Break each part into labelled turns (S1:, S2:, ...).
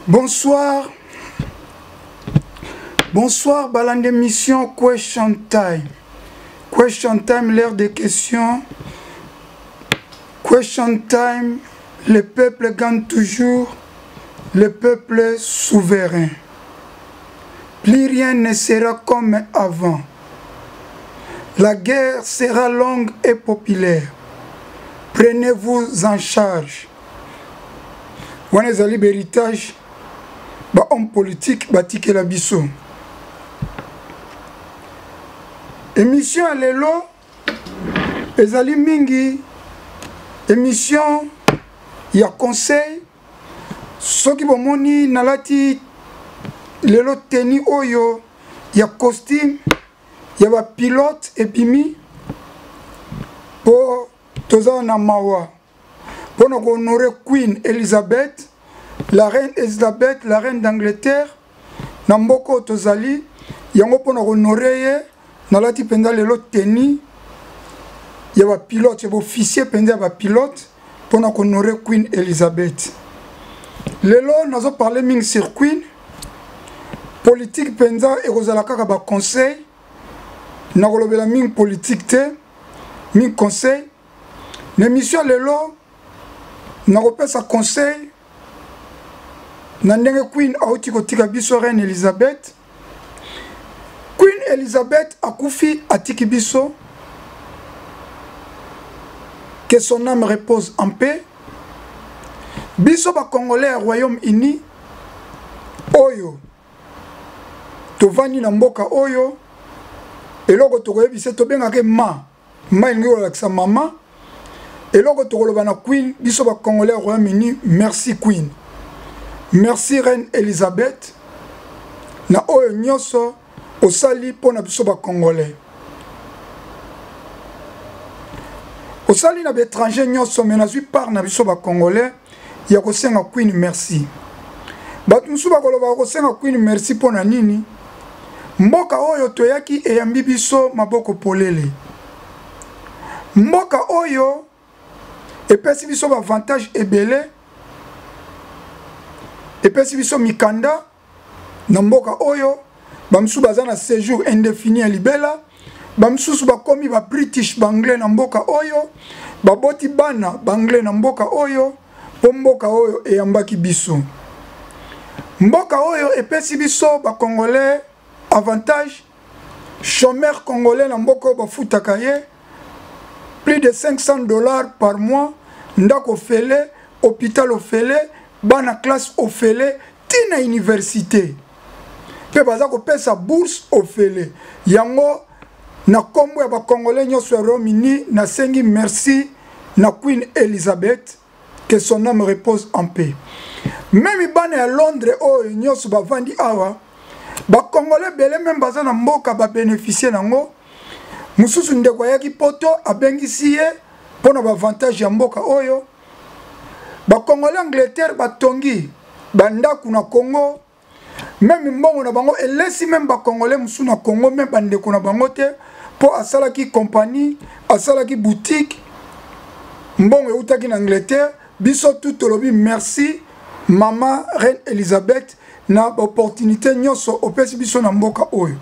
S1: Bonsoir. Bonsoir, balan d'émission Question Time. Question Time, l'heure des questions. Question Time, le peuple gagne toujours, le peuple souverain. Plus rien ne sera comme avant. La guerre sera longue et populaire. Prenez-vous en charge. Wana ezali héritage ba homme politique batike la biso. Émission à lelo ezali mingi émission ya conseil soki bomoni nalati lelo teni oyo ya costume ya ba pilote epimi po toza na mawa pour nous honorer Queen Elizabeth, la reine Elizabeth, la reine d'Angleterre, Namboko Tozali, yango pour nous honorer, nalati penda lelo teni, y a un pilote, y a un officier penda un pilote, pour nous honorer Queen Elizabeth. Lelo, nous avons parlé ming sur Queen, politique penda et Rosalaka ba conseil, nous avons la ming politique te, ming conseil, l'émission lelo, na repesa conseil na ndenge Queen auti kotika biso reine Elizabeth. Queen Elizabeth akufi atiki biso, que son âme repose en paix. Biso ba Congolais au Royaume-Uni oyo tovani na mboka oyo eloko tokoyebisa tobengaka ma ngi olakisa mama. Et là, quand on a Queen, biso ba Congolais au Royaume-Uni, merci Queen. Merci Reine Elizabeth. Na oyo nyoso osali pona biso ba Congolais. Osali na étranger nyoso menazui par na biso ba Congolais, ya kosenga Queen merci. Batu musu ba koloba kosenga Queen merci pona nini? Mboka oyo toyaki eyambi biso maboko polele. Mboka oyo et puis si biso avantage ebele et puis si biso mikanda na mboka oyo bamsu baza na séjour indéfini à libela bamsusu bakomi ba British banglais na mboka oyo baboti bana banglais na mboka oyo po mboka oyo eyambaki biso mboka oyo et puis si biso ba congolais avantage chômeur congolais na mboka bafutaka ye plus de $500 par mois, ndako fele, hôpital ofele, bana classe ofele, tina université. Pe baza ko pesa bourse ofele. Yango na kombo ya ba Congolais nyoso Royaume-Uni na sengi merci na Queen Elizabeth, que son âme repose en paix. Même bana à Londres o nyoso ba vandi awa, ba Congolais belé même baza na mboka ba bénéficier nango. Mususu ndeko yaki poto abengisi ye pona ba avantage ya mboka oyo ba Congolais Angleterre batongi bandaku na Congo même mbongo na bango elesi même ba Congolais musu na Congo même bandeko na bango te po asalaki compagnie asalaki boutique mbongo eutaki na Angleterre biso tout lobi merci mama reine Elizabeth na opportunité nyoso opesi biso na mboka oyo.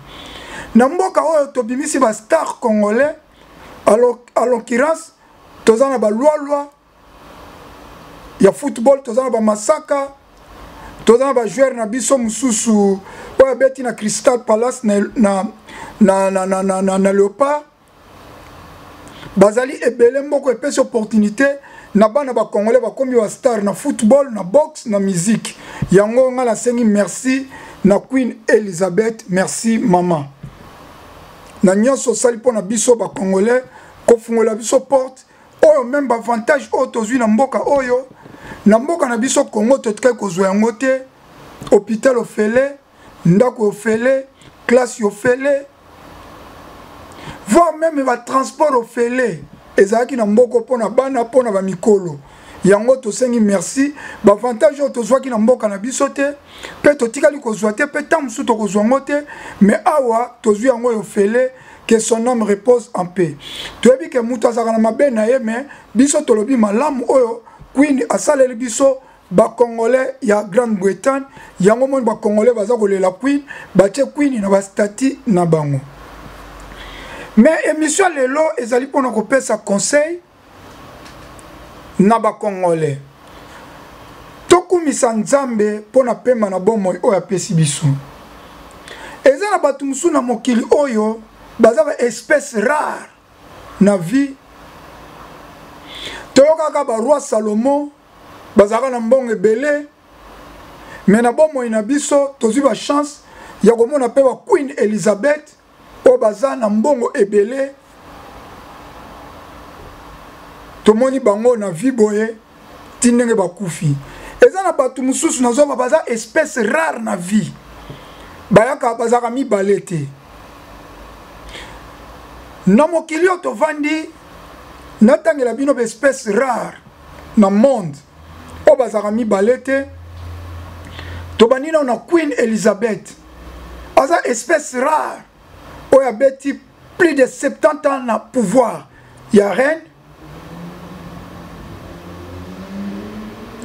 S1: Na mboka oyo tobimisi ba star congolais à l'occurrence tozana ba lwa ya football tozana ba Masaka tozana ba joueur na biso mususu oyo beti na Crystal Palace na Léopard bazali ebele mboko epesi opportunité na bana ba congolais bakomi ba star na football na boxe na musique yango ngala sengi merci na Queen Elizabeth merci mama. Na nyonso sali pona biso ba congolais ko fungola biso porte oyo même avantage oyo tozwi na mboka oyo na mboka na biso Congo totika kozwa yango te hôpital ofele ndako ofele classe ofele voire même ba transport ofele ezalaki na mboko pona bana pona ba mikolo yango tosengi merci ba avantage oyo tozwaki na mboka na biso te pe totikali kozwa te pe tamusu tokozwa ngo te mais awa tozwi yango ofele que son âme repose en paix. Tu as vu que Moutazara na mabe na ye mais biso tolobi malamu oyo Queen asaleli biso ba Congolais ya Grande-Bretagne yango moni ba Congolais baza kolela Queen batie Queen na ba statut na bango. Mais émission lelo ezali pona kopesa conseil na ba Congolais. Tokumisa Nzambe pona pema na bomo oyo apesi biso. Eza na batu musu na mokili oyo baza ba espèce rare na vie. Toyoka ba roi Salomon bazaka na mbongo ebele, mais na bomo ina biso tozwi ba chance ya komona pe ba Queen Elizabeth o baza na mbongo ebele. Tomoni bango na vie boye tindenge bakufi. Eza na batu mususu nazo baza espèce rare na vie. Bayaka bazaka mibale te. Na mokili oyo tovandi natangela bino ba espèce rare na monde o bazaka mibale te. Tobani na Queen Elizabeth aza espèce rare oyo abeti plus de 70 ans na pouvoir ya reine.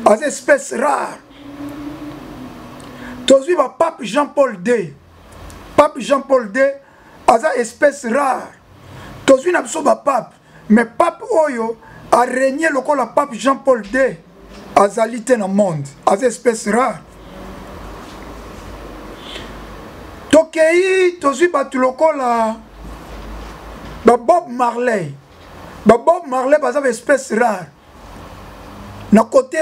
S1: Aza espèce rare. Tozwi ba pape Jean-Paul II. Pape Jean-Paul II aza espèce rare. Tozwi na biso ba pape, mais pape oyo a régné lokola pape Jean-Paul II azali te na monde. Aza espèce rare. Tokei tozwi batu lokola ba Bob Marley. Ba Bob Marley baza ba espèce rare. Na côté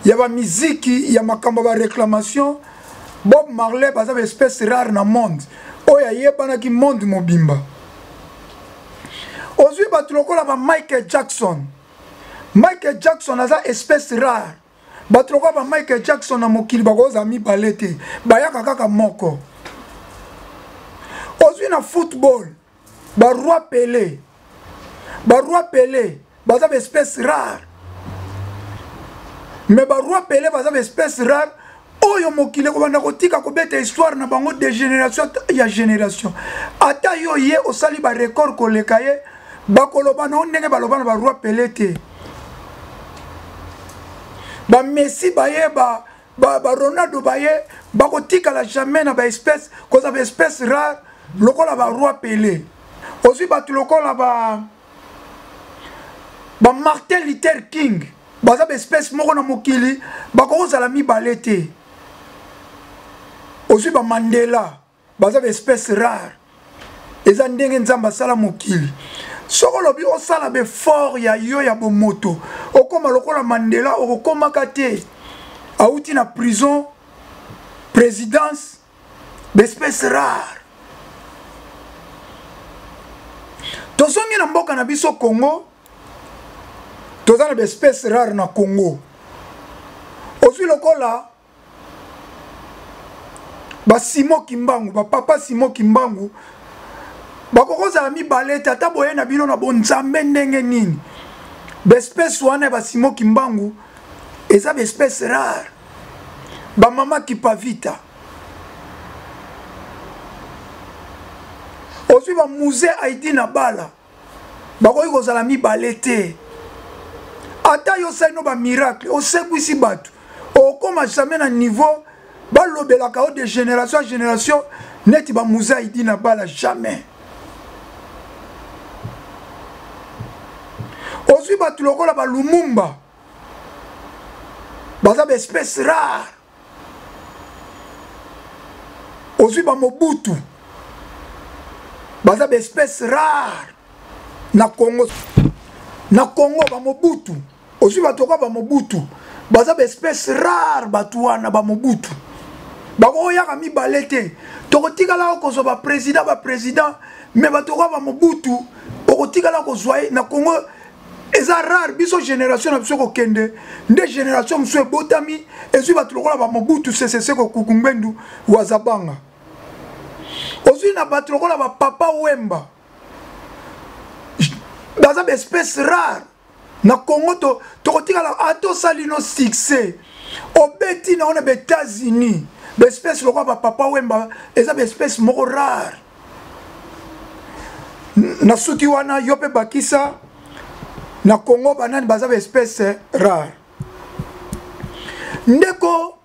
S1: ya ba miziki ya makambo ba réclamation, Bob Marley baza ba espèce rare na monde oyo ayebana ki monde mobimba. Ozwi batu lokola ba Michael Jackson. Michael Jackson aza espèce rare. Batu lokola ba Michael Jackson na mokili bakoza mibale te, bayaka kaka moko. Ozwi na football ba Roi Pelé. Ba Roi Pelé baza ba espèce rare. Mais ba Roi Pelé baza ba espèce rare oyo mokili ko banda kotika ko beta histoire na bango de génération ya génération. Ata yo ye osali ba record ko lekaye bakoloba na ndenge baloba na ba Roi Pelé te. Ba Messi baye ba Ronaldo baye bakotika la jamais na ba espèce koza ba espèce rare lokola ba Roi Pelé. Aussi batu lokola ba Martin Luther King baza ba espèce moko na mokili bakoza la mibale te. Aussi ba Mandela baza ba espèce rare. Eza ndenge Nzambe asala mokili. Soko lobi osala be fort ya yo ya bomoto okoma lokola Mandela okoma kate auti na prison présidence d'espèce rare. Tozongi na mboka na biso Congo tozana be espèce rare na Congo. Ozwi lokola ba Simon Kimbangu, ba papa Simon Kimbangu bakokoza la mibale te ata boye na bino na bonzambe ndenge nini. Ba espèce wana ba Simon Kimbangu eza ba espèce rare. Ba mama Kipavita. Ozwi ba musée Haïti na bala bakoki kozala mibale te. Ata yo sali ba miracle osekwisi batu okoma jamais na niveau balobelaka o de génération à génération neti ba musée Haïti na bala jamais. Ozwi batu lokola ba Lumumba baza ba espèce rare. Ozwi ba Mobutu baza ba espèce rare na Congo. Na Congo ba Mobutu ozwi batu lokola ba Mobutu baza ba espèce rare batu wana ba Mobutu. Bakoyaka mibale te. Tokotikala kozwa ba président mais batu lokola ba Mobutu okotikala kozwa na Congo. Eza rare biso génération na biso kokende nde génération musu ebotami ezwi batu lokola ba Mobutu CCC ko Kukungbendu wazabanga. Ozwi na batu lokola ba Papa Wemba baza ba espèce rare na Congo tokotikala ato salino succès obeti na ona ba États-Unis ba espèce lokola ba Papa Wemba eza ba espèce moko rare. Na suki wana yope bakisa na Congo banani baza ba espèce rare. ndeko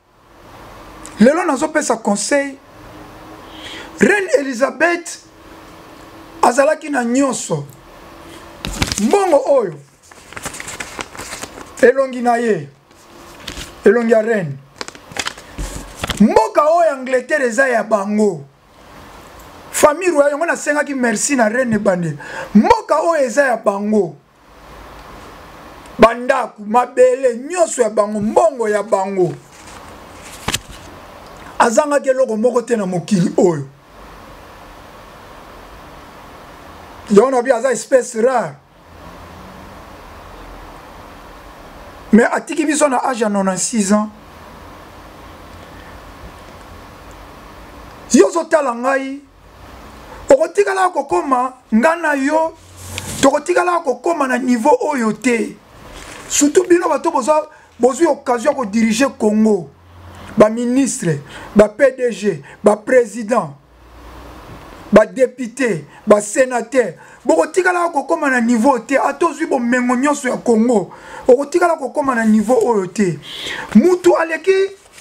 S1: lelo nazopesa conseil Reine Elisabeth azalaki na nyonso mbongo oyo elongi na ye elongi ya reine mboka oyo Angleterre eza ya bango famille royale yango nasengaki merci na reine bande mboka oyo eza ya bango bandaku mabele nyonso ya bango mbongo ya bango azangaki eloko moko te na mokili oyo yango bi aza espèce rare mais atiki biso na âge ya 96 ans yo zotala ngai okotikala kokoma ngana yo tokotikala kokoma na niveau oyo te surtout bino bato bozwi occasion ko diriger Congo ba ministre ba PDG ba président ba député ba sénateur bokotikala kokoma na niveau te atozwi bomengo nyonso ya Congo okotikala kokoma na niveau oyo te mutu aleki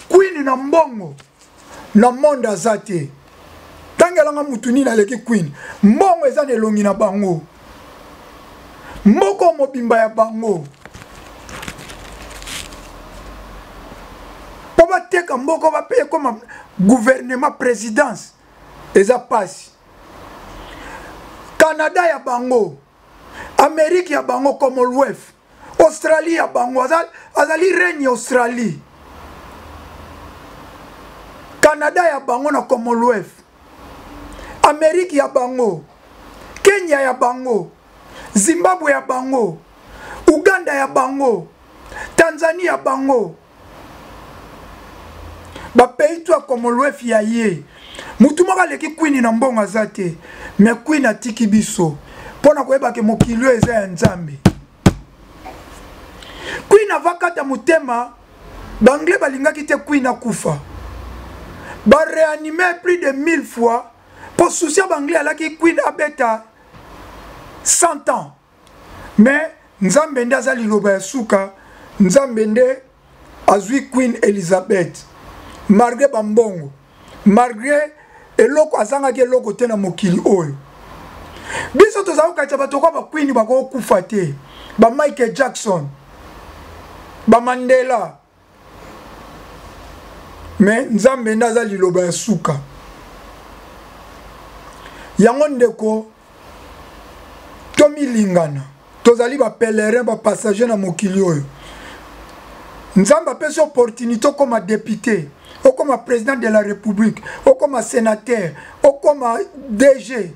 S1: queen na mbongo na monde azate tangelanga mutu nini aleki queen mbongo eza nelongi na bango moko mobimba ya bango po bateka mboko bapaye comme gouvernement présidence eza pasi Canada ya bango Amérique ya bango Commonwealth Australie ya bango azali regne Australie Canada ya bango na Commonwealth Amérique ya bango Kenya ya bango Zimbabwe ya bango Uganda ya bango Tanzania ya bango ba pays to Commonwealth ya ye mutu moko leki queen na mbongo azate mais queen atiki biso pona koyeba ke mokili eza ya nzambe queen avakata mutema banglais balingaki te queen akufa ba réanimer plus de 1000 fois pour soucier banglais alaki queen abeta 100 ans mais nzambe nde azali loba ya suka nzambe nde azwi queen Elizabeth malgré bambongo malgré eloko azangaki eloko te na mokili oyo biso tozali kokatia bato kwa baqueen bakokufa te ba Michael Jackson ba Mandela mais nzambe nde aza liloba ya suka yango ndeko tomilingana tozali ba pèlerin ba passager na mokili oyo nzambe apesi opportunité comme député comme président de la République comme sénateur comme DG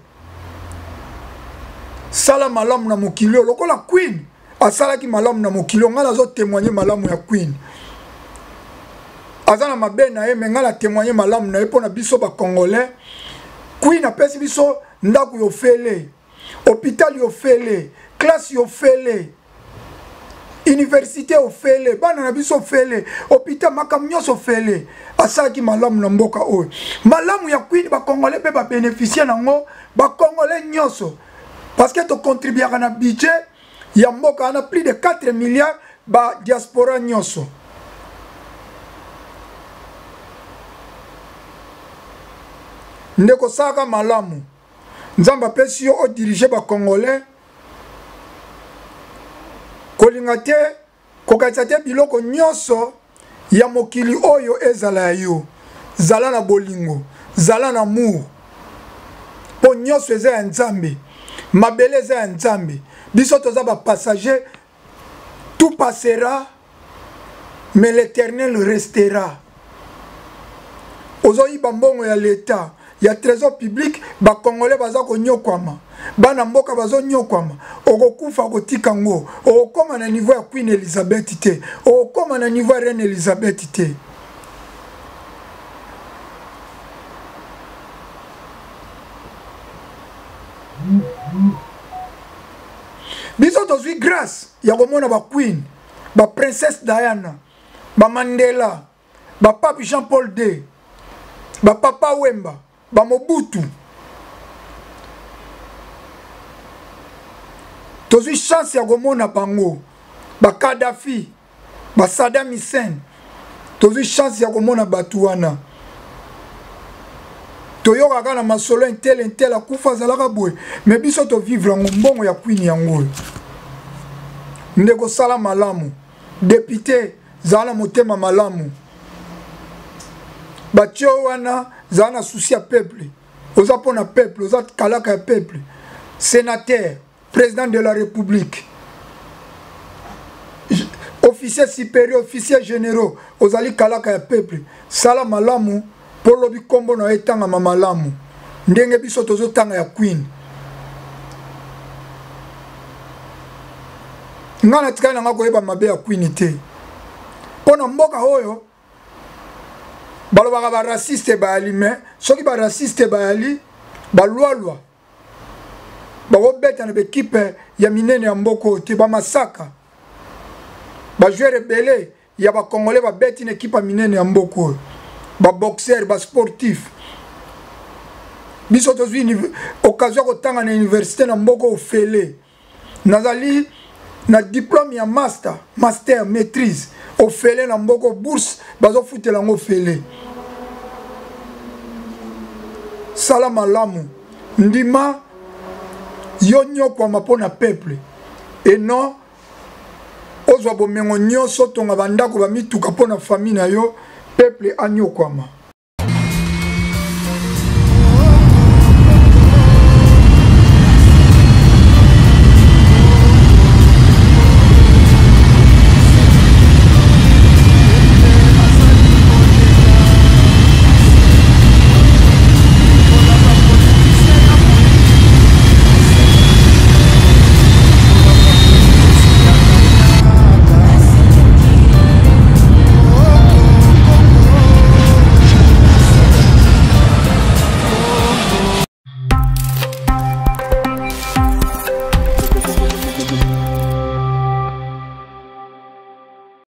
S1: sala malamu na mokili oyo lokola queen asalaki malamu na mokili oyo ngai nazo témoigner malamu ya queen aza na mabe na ye me ngai na témoigner malamu na ye mpo na biso bacongolais queen apesi biso ndako yo fele hôpital yo fele classe yo fele université ofele bana na biso ofele hôpital makambo nyonso ofele asalaki malamu na mboka oyo malamu ya queen bacongolais mpe babénéficie nango bacongolais nyonso parce que tocontribuaka na budget ya mboka wana plus de 4 milliards ba diaspora nyonso ndeko saka malamu nzamba apesi yo odirige bacongolais kolinga te kokatisa te biloko nyonso ya mokili oyo ezala ya yo zala na bolingo zala na amour po nyonso eza ya nzambe mabele eza ya nzambe biso toza bapassager tout passera mais l'éternel restera ozoyiba mbongo ya l'état ya trésor public bacongolais baza konyokwama bana mboka bazo nyokwama okokufa kotika ngo okoma na niveau ya Queen Elizabeth te okoma na niveau ya Reine Elizabeth te biso tozwi grâce ya komona ba Queen ba Princesse Diana ba Mandela ba Pape Jean-Paul II ba Papa Wemba ba Mobutu tozwi chance ya komona bango ba Kadhafi ba Saddam Hussein tozwi chance ya komona bato wana toyokaka na masolo intel akufa azalaka boye me biso tovivre yango mbongo ya kwini yango ndeko sala malamu député zala na motema malamu batio wana zala na souci ya peuple oza pona peuple oza kalaka ya peuple sénateur président de la république officier supérieur officier généraux ozali kalaka ya peuple sala malamu po lobi kombo na etanga malamu ndenge biso tozotanga ya queen ngana tikali nanga koyeba mabe ya queen te pona mboka oyo balobaka ba raciste bayali me soki ba raciste bayali balwalwa bakobeta na bekipe ya minene ya mboko te bamasaka bajoueur ebele ya bakongolais babeti na ekipe ya minene ya mboko baboxer basportif biso tozwi occasion kotanga na université na mboko ofele nazali na diplôme ya master maîtrise ofele na mboko bourse bazofutela yango ofele sala malamu ndima yo nyokwama mpo na peuple et non ozwa bomengo nyonso tonga bandako bamituka mpo na famille na yo peuple anyokwama